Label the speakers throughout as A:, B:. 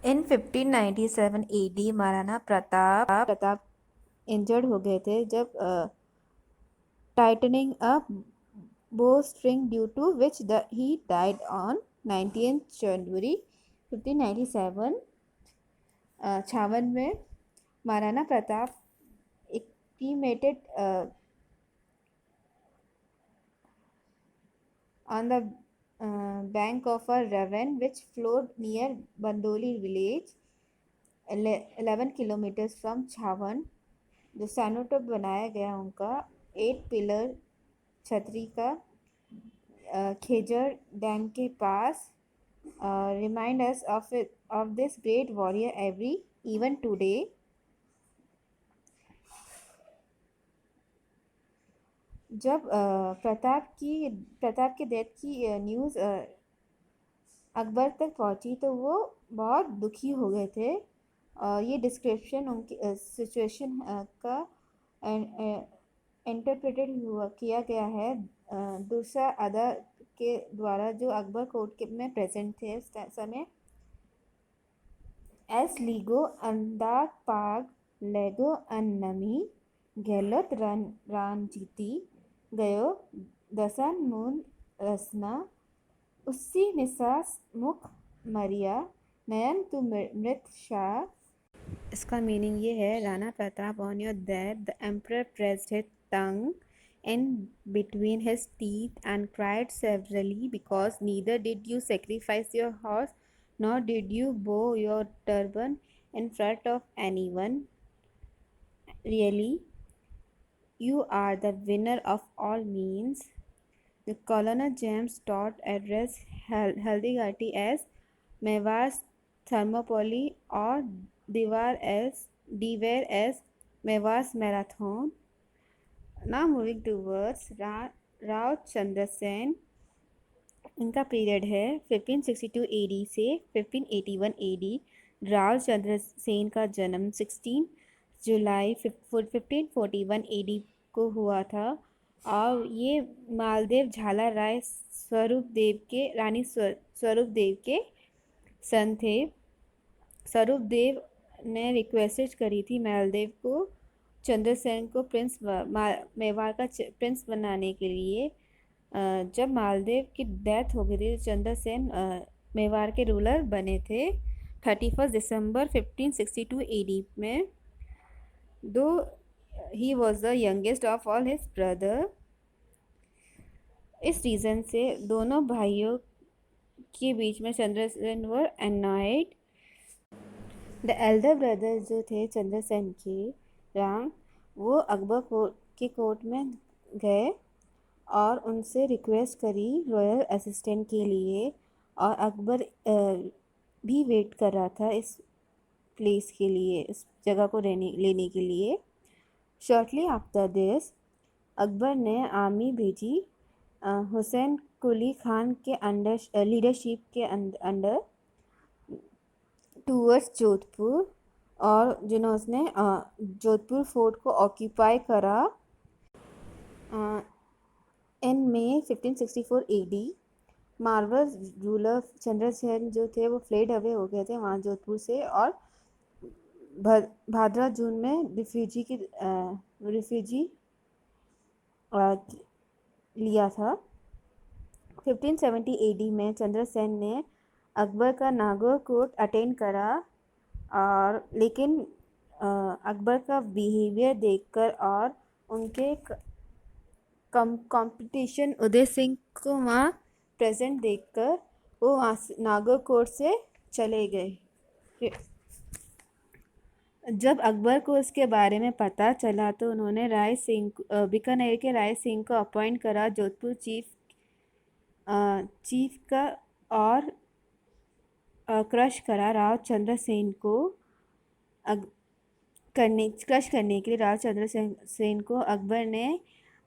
A: इन 1597 AD Maharana Pratap injured हो गए थे जब tightening a bowstring, due to which he died on 19th January 1597। 56 में Maharana Pratap cremated on the bank of a ravine which flowed near Bandoli village, 11 kilometers from छावन। जो सैनोटोप बनाया गया उनका 8 पिलर छतरी का खेजर डैम के पास, remind us of this great warrior every even today. जब प्रताप की डेथ की न्यूज़ अकबर तक पहुंची तो वो बहुत दुखी हो गए थे। ये डिस्क्रिप्शन उनकी सिचुएशन का इंटरप्रेटेड किया गया है दूसरा अदा के द्वारा जो अकबर कोर्ट में प्रेजेंट थे उस समय। एस लीगो अंदाक पाग लेगो अन्नमी गेलोत रान जीती गयो दसन मून रसना उसी निसास मुख मरिया नयन तु मृत शाह। इसका मीनिंग ये है, Rana Pratap on your death the emperor pressed his tongue in between his teeth and cried severally because neither did you sacrifice your horse nor did you bow your turban in front of anyone. Really, you are the winner of all means. The Colonel James Todd addressed Haldighati as Mewar's Thermopylae or Diwar as Mewar's Marathon. Now moving towards Rao Chandra Sen. इनका period है 1562 AD से 1581 AD। Rao Chandra Sen का जन्म 16 जुलाई 1541 AD को हुआ था और ये मालदेव झाला राय रानी स्वरूप देव के सन थे। स्वरूप देव ने रिक्वेस्ट करी थी मालदेव को चंद्रसेन को मेवाड़ का प्रिंस बनाने के लिए। जब मालदेव की डेथ हो गई थी तो चंद्रसेन मेवाड़ के रूलर बने थे 31 दिसंबर 1562 AD में। दो he was the youngest of all his brother, इस रीज़न से दोनों भाइयों के बीच में चंद्रसेन वर एनॉयड। द एल्डर ब्रदर जो थे चंद्रसेन के राम, वो अकबर के कोर्ट में गए और उनसे रिक्वेस्ट करी रॉयल असिस्टेंट के लिए और अकबर भी वेट कर रहा था इस प्लेस के लिए, इस जगह को लेने के लिए। शॉर्टली आफ्टर दिस अकबर ने आर्मी भेजी हुसैन कुली खान के अंडर लीडरशिप के अंडर टूवर्ड्स जोधपुर, और जिन्होंने जोधपुर फोर्ट को ऑक्यूपाई करा इन मई 1564 AD। मारवर रूलर चंद्रसेन जो थे वो फ्लेड अवे हो गए थे वहाँ जोधपुर से और भाद्रा जून में रिफ्यूजी लिया था। 1570 AD में चंद्रसेन ने अकबर का नागौर कोर्ट अटेंड करा और लेकिन अकबर का बिहेवियर देखकर और उनके कंपटीशन उदय सिंह को वहाँ प्रेजेंट देखकर वो वहाँ नागौर कोर्ट से चले गए। जब अकबर को इसके बारे में पता चला तो उन्होंने बीकानेर के राय सिंह को अपॉइंट करा जोधपुर चीफ का और क्रश करा राव चंद्र सेन को क्रश करने के लिए राव चंद्र सेन को अकबर ने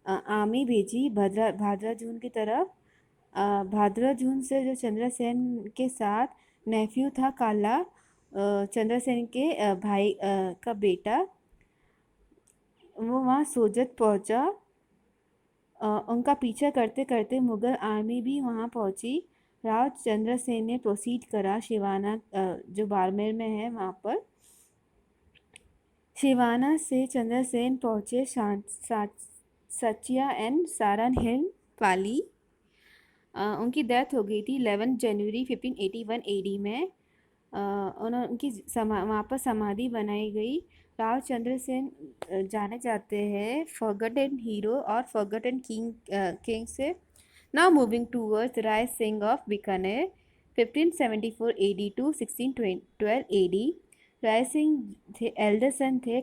A: आर्मी भेजी भाद्रा जून की तरफ। भाद्रा जून से जो चंद्रसेन के साथ नेफ्यू था काला चंद्रसेन के भाई का बेटा, वो वहाँ सोजत पहुँचा। उनका पीछा करते करते मुग़ल आर्मी भी वहाँ पहुँची राव चंद्रसेन ने प्रोसीड करा शिवाना, जो बाड़मेर में है वहाँ पर। शिवाना से चंद्रसेन पहुंचे सचिया एंड सारन हिल पाली। उनकी डेथ हो गई थी 11 जनवरी 1581 एडी में। उनकी वहाँ पर समाधि बनाई गई। राव चंद्रसेन जाने जाते हैं फॉरगॉटन हीरो और फॉरगॉटन किंग से। Now moving towards Rai Singh of Bikaner 1574 AD to 1612 AD. Rai Singh थे एल्डर सन थे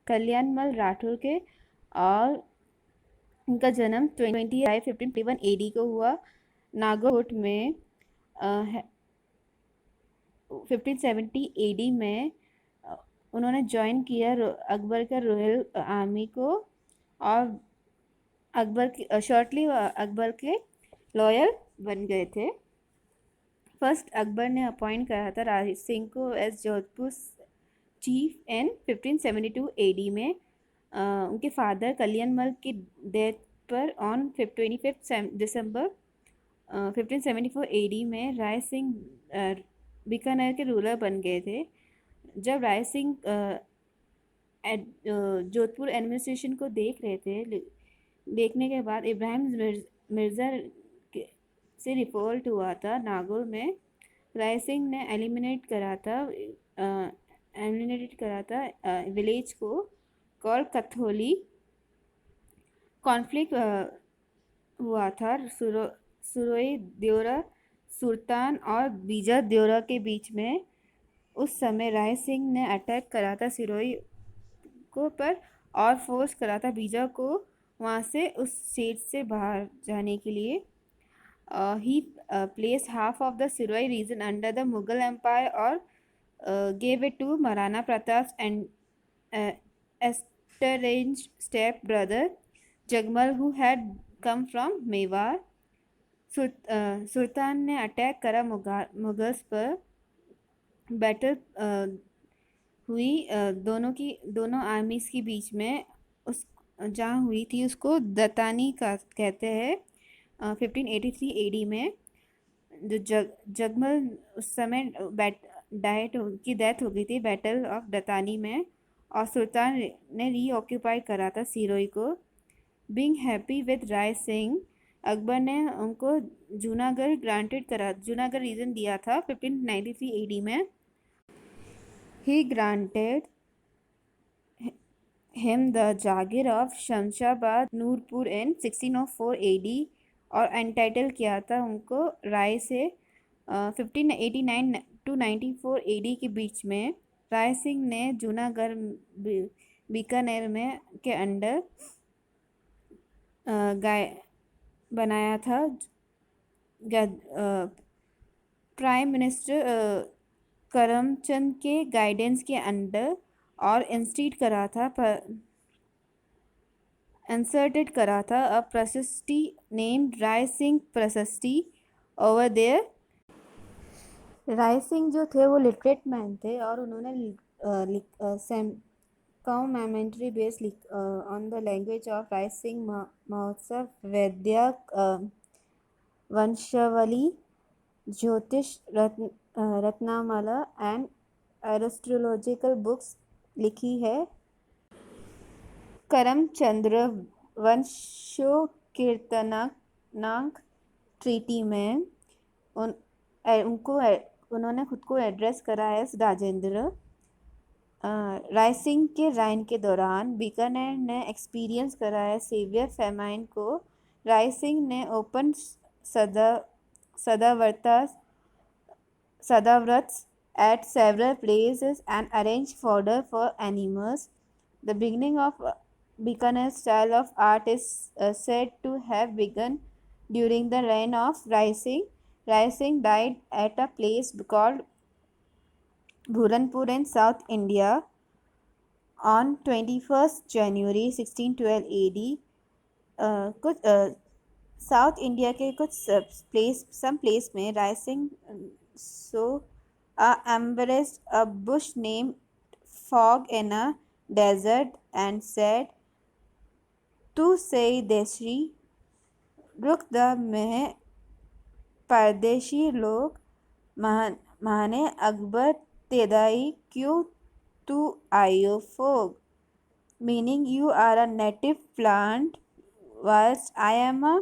A: कल्याणमल राठौर के, और उनका जन्म 1551 एडी को हुआ। नागौर में 1570 एडी में उन्होंने ज्वाइन किया अकबर का रॉयल आर्मी को, और शॉर्टली अकबर के लॉयल बन गए थे। फर्स्ट अकबर ने अपॉइंट करा था राज सिंह को as Jodhpur chief in 1572 AD में। उनके फादर कल्याणमल की डेथ पर ऑन 25 दिसंबर 1574 एडी में राय सिंह बीकानेर के रूलर बन गए थे। जब राय सिंह जोधपुर एडमिनिस्ट्रेशन को देख रहे थे, देखने के बाद इब्राहिम मिर्ज़ा से रिवोल्ट हुआ था नागौर में। राय सिंह ने एलिमिनेट करा था विलेज को कॉल कथोली। कॉन्फ्लिक्ट हुआ था सुरोई देवरा सुल्तान और बीजा देवरा के बीच में। उस समय राय सिंह ने अटैक करा था सिरोही को पर, और फोर्स करा था बीजा को वहाँ से उस स्टेट से बाहर जाने के लिए। He place half of the Sirohi region under the Mughal empire और gave it to Maharana Pratap and estranged step brother Jagmal who had come from Mewar. सुल्तान ने अटैक करा मुगल्स पर। बैटल हुई दोनों आर्मीज के बीच में। उस जहाँ हुई थी उसको दतानी का कहते हैं। 1583 एडी में जो जगमल उस समय की डेथ हो गई थी बैटल ऑफ दतानी में, और सुल्तान ने रीऑक्यूपाई करा था सिरोही को। Being happy with Rai Singh, Akbar ने उनको जूनागढ़ रीजन दिया था 1593 एडी में। He granted him the jagir of Shamshabad Nurpur in 1604 AD, और एंटाइटल किया था उनको राय से। 1589 टू 94 एडी के बीच में राय सिंह ने जूनागढ़ बीकानेर में के अंडर बनाया था प्राइम मिनिस्टर करमचंद के गाइडेंस के अंडर, और इंस्टीट करा था इंसर्टेड करा था अ प्रशस्ति नेम्ड राय सिंह प्रशस्ति ओवर देयर। राय सिंह जो थे वो लिटरेट मैन थे, और उन्होंने commentary based on the language of Rai Singh Mahotsav, Vaidyak वंशावली, ज्योतिष रत्नामाला एंड एस्ट्रोलॉजिकल बुक्स लिखी है। करमचंद्र वंशो कीर्तनाक ट्रीटी में उन्होंने खुद को एड्रेस करा है राजेंद्र। राय सिंह के राइन के दौरान बीकानेर ने एक्सपीरियंस करा है सेवियर फेमाइन को। राय सिंह ने open sadavrat at several places and arranged fodder for animals. The beginning of Bikaner's style of art is said to have begun during the reign of Rai Singh. Rai Singh died at a place called Bhuranpur in South India on 21st January 1612 AD. कुछ south India के कुछ place में Rai Singh embraced a bush named Fog in a desert and said, "Tu sei Deshri, रुक the मैं परदेशी लोग माने अकबर तेदाई क्यों तू आयो fog, meaning you are a native plant whilst I am a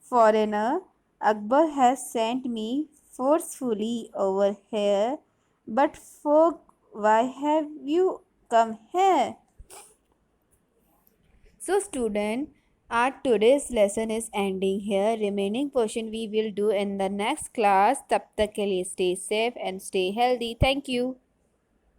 A: foreigner. Akbar has sent me forcefully over here. But folk, why have you come here? So student, our today's lesson is ending here. Remaining portion we will do in the next class. Tab tak ke liye stay safe and stay healthy. Thank you.